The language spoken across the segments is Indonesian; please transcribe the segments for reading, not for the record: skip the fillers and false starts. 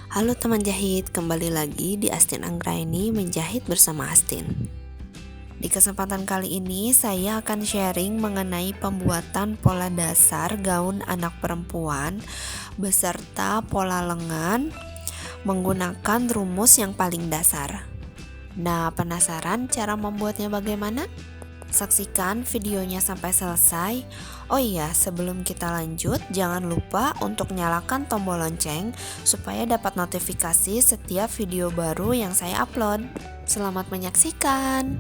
Halo teman jahit, kembali lagi di Astin Anggraini menjahit bersama Astin. Di kesempatan kali ini saya akan sharing mengenai pembuatan pola dasar gaun anak perempuan beserta pola lengan menggunakan rumus yang paling dasar. Nah, penasaran cara membuatnya bagaimana? Saksikan videonya sampai selesai. Oh iya, sebelum kita lanjut, jangan lupa untuk nyalakan tombol lonceng supaya dapat notifikasi setiap video baru yang saya upload. Selamat menyaksikan.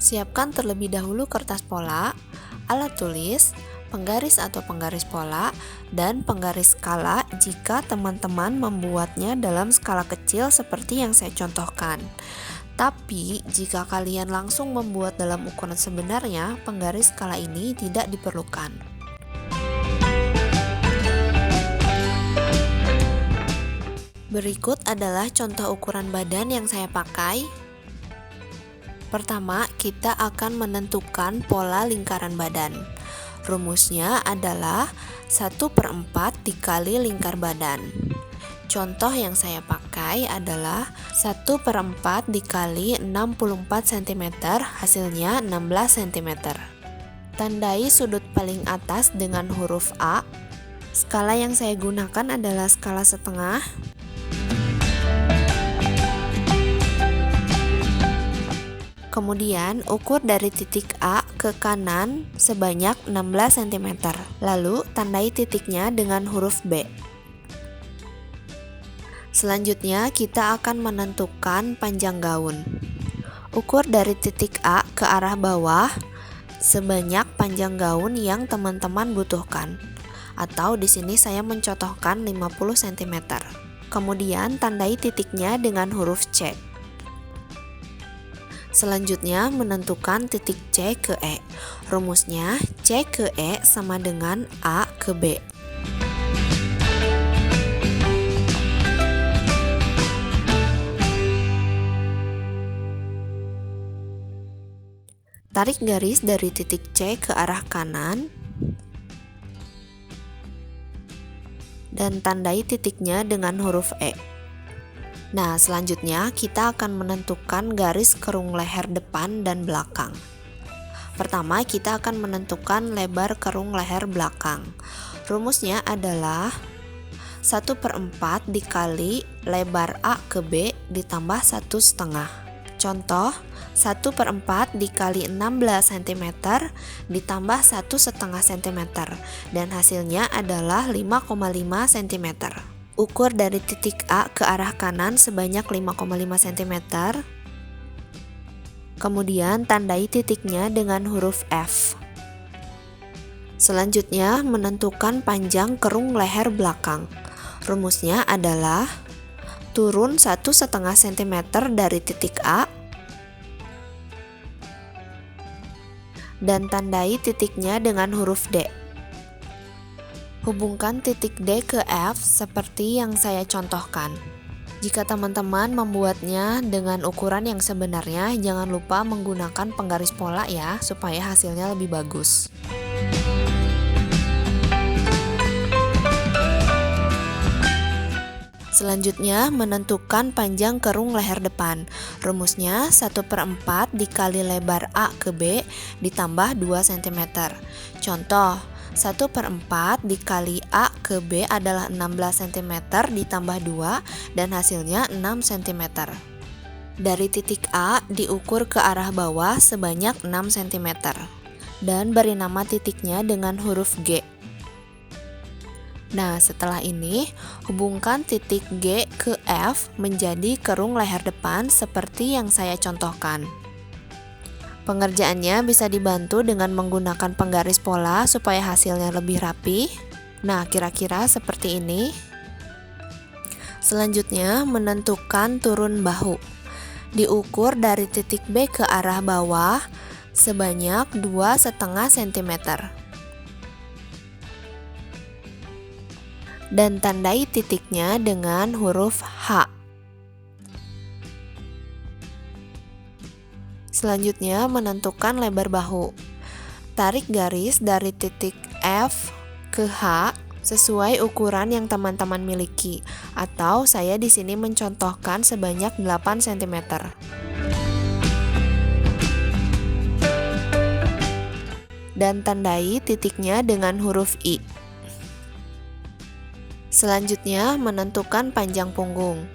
Siapkan terlebih dahulu kertas pola, alat tulis, penggaris atau penggaris pola, dan penggaris skala jika teman-teman membuatnya dalam skala kecil seperti yang saya contohkan. Tapi, jika kalian langsung membuat dalam ukuran sebenarnya, penggaris skala ini tidak diperlukan. Berikut adalah contoh ukuran badan yang saya pakai. Pertama, kita akan menentukan pola lingkaran badan. Rumusnya adalah 1/4 dikali lingkar badan. Contoh yang saya pakai adalah 1/4 dikali 64 cm, hasilnya 16 cm. Tandai sudut paling atas dengan huruf A. Skala yang saya gunakan adalah skala setengah. Kemudian ukur dari titik A ke kanan sebanyak 16 cm. Lalu tandai titiknya dengan huruf B. Selanjutnya kita akan menentukan panjang gaun. Ukur dari titik A ke arah bawah sebanyak panjang gaun yang teman-teman butuhkan. Atau di sini saya mencontohkan 50 cm. Kemudian tandai titiknya dengan huruf C. Selanjutnya menentukan titik C ke E. Rumusnya C ke E sama dengan A ke B. Tarik garis dari titik C ke arah kanan dan tandai titiknya dengan huruf E. Nah, selanjutnya kita akan menentukan garis kerung leher depan dan belakang. Pertama, kita akan menentukan lebar kerung leher belakang. Rumusnya adalah 1/4 dikali lebar A ke B ditambah 1/2. Contoh, 1/4 dikali 16 cm ditambah 1/2 cm dan hasilnya adalah 5,5 cm. Ukur dari titik A ke arah kanan sebanyak 5,5 cm. Kemudian tandai titiknya dengan huruf F. Selanjutnya menentukan panjang kerung leher belakang. Rumusnya adalah turun 1/2 cm dari titik A dan tandai titiknya dengan huruf D. Hubungkan titik D ke F seperti yang saya contohkan. Jika teman-teman membuatnya dengan ukuran yang sebenarnya, jangan lupa menggunakan penggaris pola ya, supaya hasilnya lebih bagus. Selanjutnya menentukan panjang kerung leher depan. Rumusnya 1/4 dikali lebar A ke B ditambah 2 cm. Contoh, 1/4 dikali A ke B adalah 16 cm ditambah 2 dan hasilnya 6 cm. Dari titik A diukur ke arah bawah sebanyak 6 cm dan beri nama titiknya dengan huruf G. Nah, setelah ini hubungkan titik G ke F menjadi kerung leher depan seperti yang saya contohkan. Pengerjaannya bisa dibantu dengan menggunakan penggaris pola supaya hasilnya lebih rapi. Nah, kira-kira seperti ini. Selanjutnya, menentukan turun bahu. Diukur dari titik B ke arah bawah sebanyak 2,5 cm. Dan tandai titiknya dengan huruf H. Selanjutnya menentukan lebar bahu. tarik garis dari titik F ke H sesuai ukuran yang teman-teman miliki, atau saya di sini mencontohkan sebanyak 8 cm. Dan tandai titiknya dengan huruf I. Selanjutnya, menentukan panjang punggung.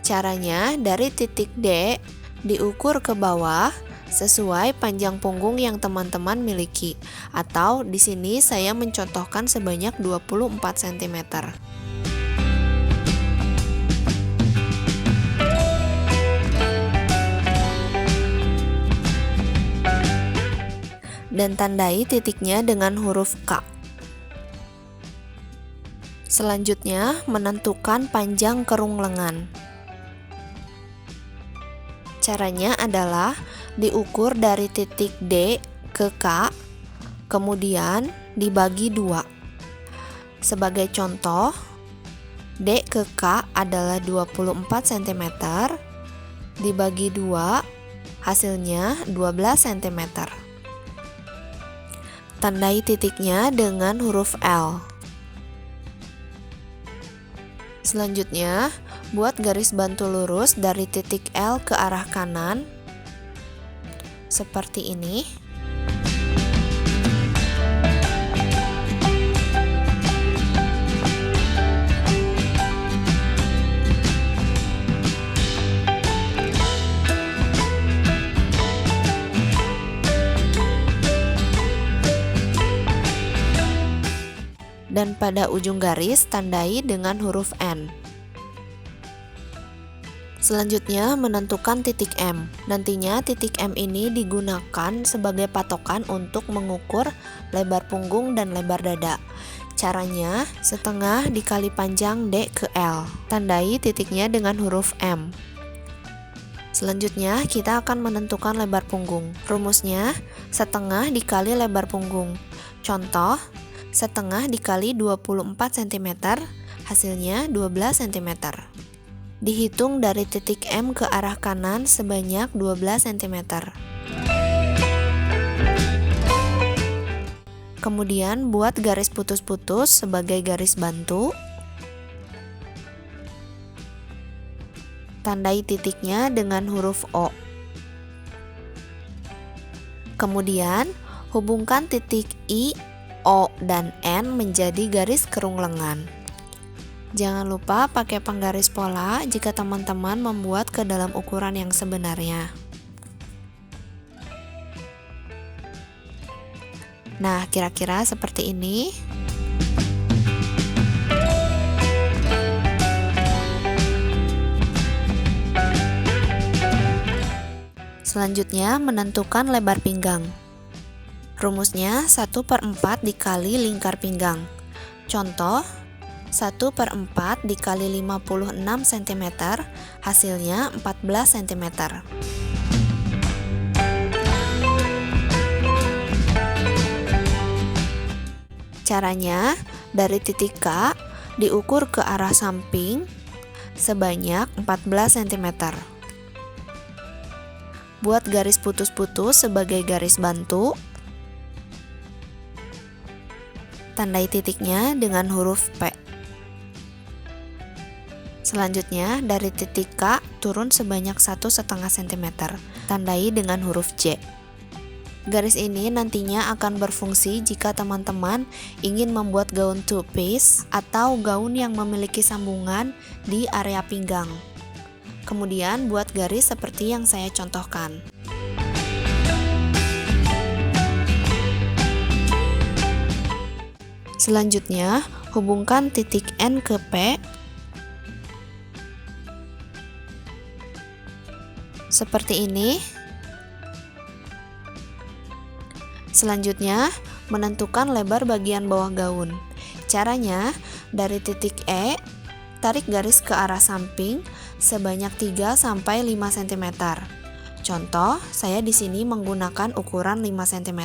Caranya, dari titik D diukur ke bawah sesuai panjang punggung yang teman-teman miliki, atau di sini saya mencontohkan sebanyak 24 cm. Dan tandai titiknya dengan huruf K. Selanjutnya, menentukan panjang kerung lengan. Caranya adalah diukur dari titik D ke K, kemudian dibagi 2. Sebagai contoh, D ke K adalah 24 cm, dibagi 2, hasilnya 12 cm. Tandai titiknya dengan huruf L. Selanjutnya, buat garis bantu lurus dari titik L ke arah kanan, seperti ini. Dan pada ujung garis tandai dengan huruf N. Selanjutnya, menentukan titik M. Nantinya titik M ini digunakan sebagai patokan untuk mengukur lebar punggung dan lebar dada. Caranya, setengah dikali panjang D ke L. Tandai titiknya dengan huruf M. Selanjutnya, kita akan menentukan lebar punggung. Rumusnya, setengah dikali lebar punggung. Contoh, setengah dikali 24 cm, hasilnya 12 cm. Dihitung dari titik M ke arah kanan sebanyak 12 cm. Kemudian buat garis putus-putus sebagai garis bantu. Tandai titiknya dengan huruf O. Kemudian hubungkan titik I, O, dan N menjadi garis kerung lengan. Jangan lupa pakai penggaris pola jika teman-teman membuat ke dalam ukuran yang sebenarnya. Nah, kira-kira seperti ini. Selanjutnya, menentukan lebar pinggang. Rumusnya 1/4 dikali lingkar pinggang. Contoh, 1/4 dikali 56 cm, hasilnya 14 cm. Caranya, dari titik K diukur ke arah samping sebanyak 14 cm. Buat garis putus-putus sebagai garis bantu. Tandai titiknya dengan huruf P. Selanjutnya, dari titik K turun sebanyak 1,5 cm. Tandai dengan huruf J. Garis ini nantinya akan berfungsi jika teman-teman ingin membuat gaun two-piece atau gaun yang memiliki sambungan di area pinggang. Kemudian buat garis seperti yang saya contohkan. Selanjutnya, hubungkan titik N ke P seperti ini. Selanjutnya, menentukan lebar bagian bawah gaun. Caranya, dari titik E, tarik garis ke arah samping sebanyak 3-5 cm. Contoh, saya di sini menggunakan ukuran 5 cm.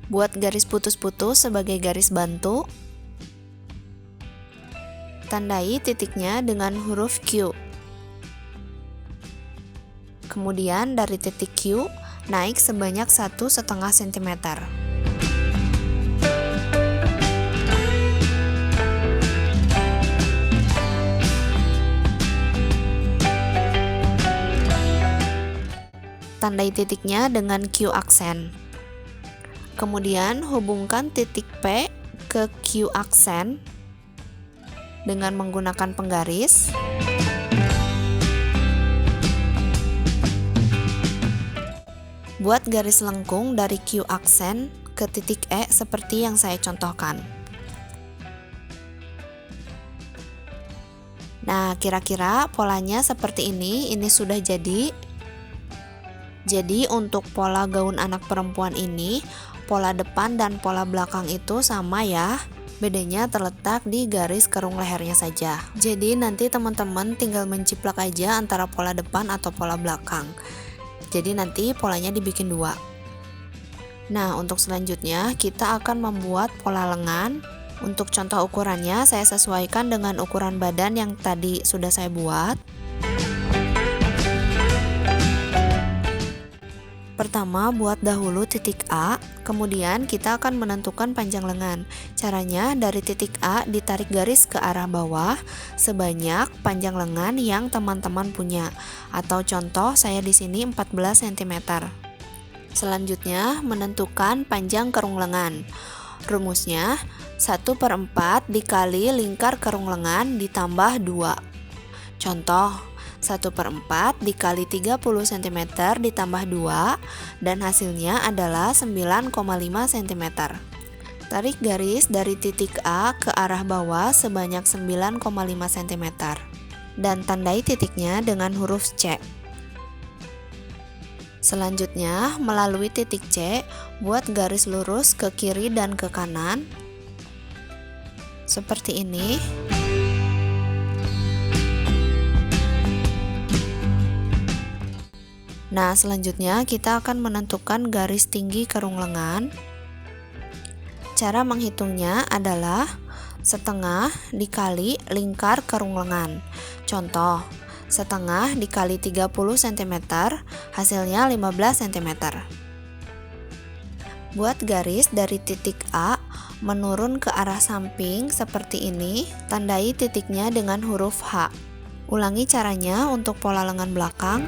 Buat garis putus-putus sebagai garis bantu. Tandai titiknya dengan huruf Q. Kemudian dari titik Q, naik sebanyak 1,5 cm. Tandai titiknya dengan Q aksen. Kemudian hubungkan titik P ke Q aksen dengan menggunakan penggaris. Buat garis lengkung dari Q aksen ke titik E seperti yang saya contohkan. Nah, kira-kira polanya seperti ini sudah jadi. Jadi untuk pola gaun anak perempuan ini, pola depan dan pola belakang itu sama ya. Bedanya terletak di garis kerung lehernya saja. Jadi nanti teman-teman tinggal menciplak aja antara pola depan atau pola belakang. Jadi nanti polanya dibikin dua. Nah, untuk selanjutnya kita akan membuat pola lengan. Untuk contoh ukurannya saya sesuaikan dengan ukuran badan yang tadi sudah saya buat. Pertama, buat dahulu titik A, kemudian kita akan menentukan panjang lengan. Caranya dari titik A ditarik garis ke arah bawah sebanyak panjang lengan yang teman-teman punya. Atau contoh saya di sini 14 cm. Selanjutnya, menentukan panjang kerung lengan. Rumusnya 1/4 dikali lingkar kerung lengan ditambah 2. Contoh 1/4 dikali 30 cm ditambah 2 dan hasilnya adalah 9,5 cm. Tarik garis dari titik A ke arah bawah sebanyak 9,5 cm dan tandai titiknya dengan huruf C. Selanjutnya, melalui titik C, buat garis lurus ke kiri dan ke kanan seperti ini. Nah, selanjutnya kita akan menentukan garis tinggi kerung lengan. Cara menghitungnya adalah setengah dikali lingkar kerung lengan. Contoh, setengah dikali 30 cm, hasilnya 15 cm. Buat garis dari titik A menurun ke arah samping seperti ini, tandai titiknya dengan huruf H. Ulangi caranya untuk pola lengan belakang.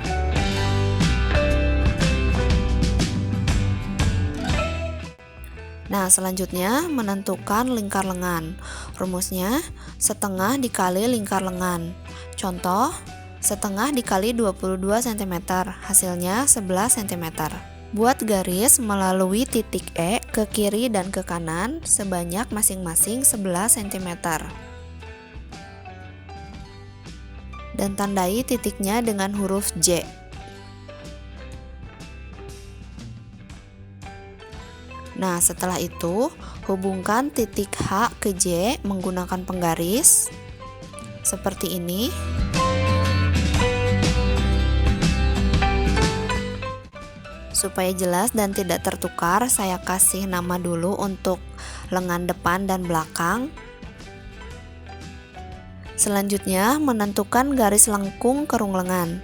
Nah, selanjutnya menentukan lingkar lengan. Rumusnya setengah dikali lingkar lengan. Contoh, setengah dikali 22 cm, hasilnya 11 cm. Buat garis melalui titik E ke kiri dan ke kanan sebanyak masing-masing 11 cm. Dan tandai titiknya dengan huruf J. Nah, setelah itu, hubungkan titik H ke J menggunakan penggaris seperti ini. Supaya jelas dan tidak tertukar, saya kasih nama dulu untuk lengan depan dan belakang. Selanjutnya, menentukan garis lengkung kerung lengan.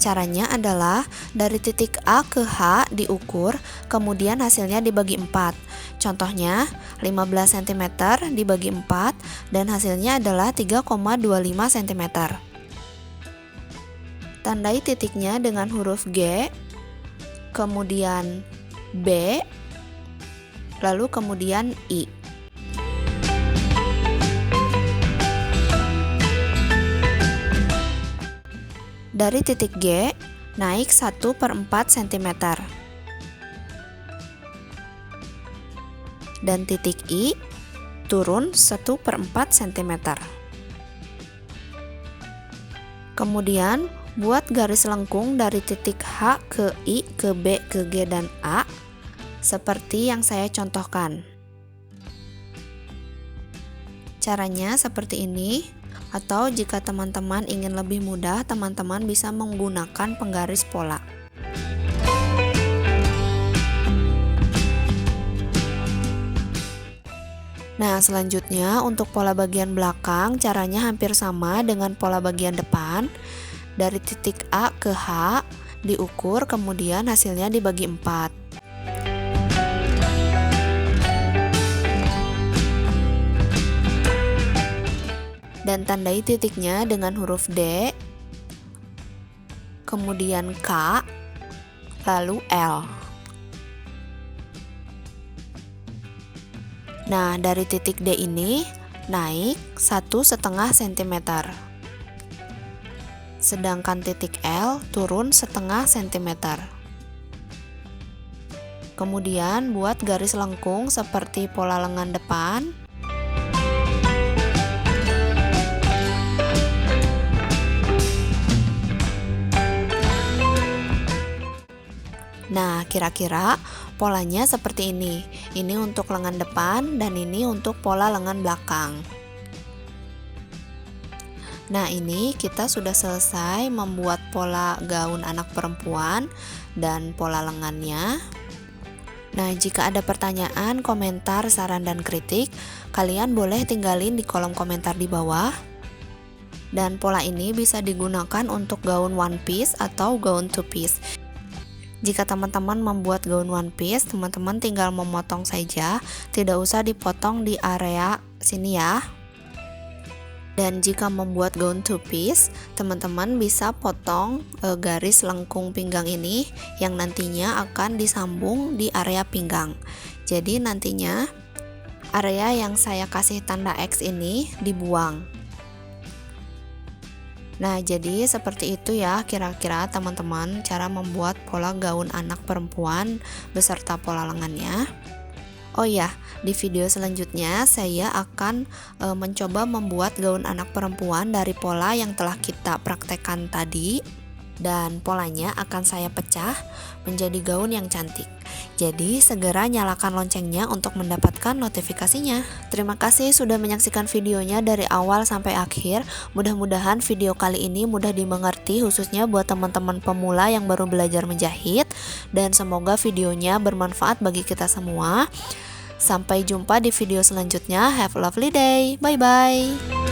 Caranya adalah dari titik A ke H diukur, kemudian hasilnya dibagi 4. Contohnya 15 cm dibagi 4 dan hasilnya adalah 3,25 cm. Tandai titiknya dengan huruf G, kemudian B, lalu kemudian I. Dari titik G, naik 1/4 cm. Dan titik I, turun 1/4 cm. Kemudian, buat garis lengkung dari titik H ke I, ke B, ke G, dan A, seperti yang saya contohkan. Caranya seperti ini. Atau jika teman-teman ingin lebih mudah, teman-teman bisa menggunakan penggaris pola. Nah, selanjutnya untuk pola bagian belakang, caranya hampir sama dengan pola bagian depan. Dari titik A ke H, diukur, kemudian hasilnya dibagi 4. Dan tandai titiknya dengan huruf D, kemudian K, lalu L. Nah, dari titik D ini naik 1,5 cm. Sedangkan titik L turun 0,5 cm. Kemudian buat garis lengkung seperti pola lengan depan. Nah, kira-kira polanya seperti ini. Ini untuk lengan depan dan ini untuk pola lengan belakang. Nah, ini kita sudah selesai membuat pola gaun anak perempuan dan pola lengannya. Nah, jika ada pertanyaan, komentar, saran, dan kritik, kalian boleh tinggalin di kolom komentar di bawah. Dan pola ini bisa digunakan untuk gaun one piece atau gaun two piece. Jika teman-teman membuat gaun one piece, teman-teman tinggal memotong saja, tidak usah dipotong di area sini ya. Dan jika membuat gaun two piece, teman-teman bisa potong garis lengkung pinggang ini yang nantinya akan disambung di area pinggang. Jadi nantinya area yang saya kasih tanda X ini dibuang. Nah, jadi seperti itu ya kira-kira teman-teman cara membuat pola gaun anak perempuan beserta pola lengannya. Oh ya, di video selanjutnya saya akan mencoba membuat gaun anak perempuan dari pola yang telah kita praktekkan tadi. Dan polanya akan saya pecah menjadi gaun yang cantik. Jadi segera nyalakan loncengnya untuk mendapatkan notifikasinya. Terima kasih sudah menyaksikan videonya dari awal sampai akhir. Mudah-mudahan video kali ini mudah dimengerti, khususnya buat teman-teman pemula yang baru belajar menjahit. Dan semoga videonya bermanfaat bagi kita semua. Sampai jumpa di video selanjutnya. Have a lovely day. Bye bye.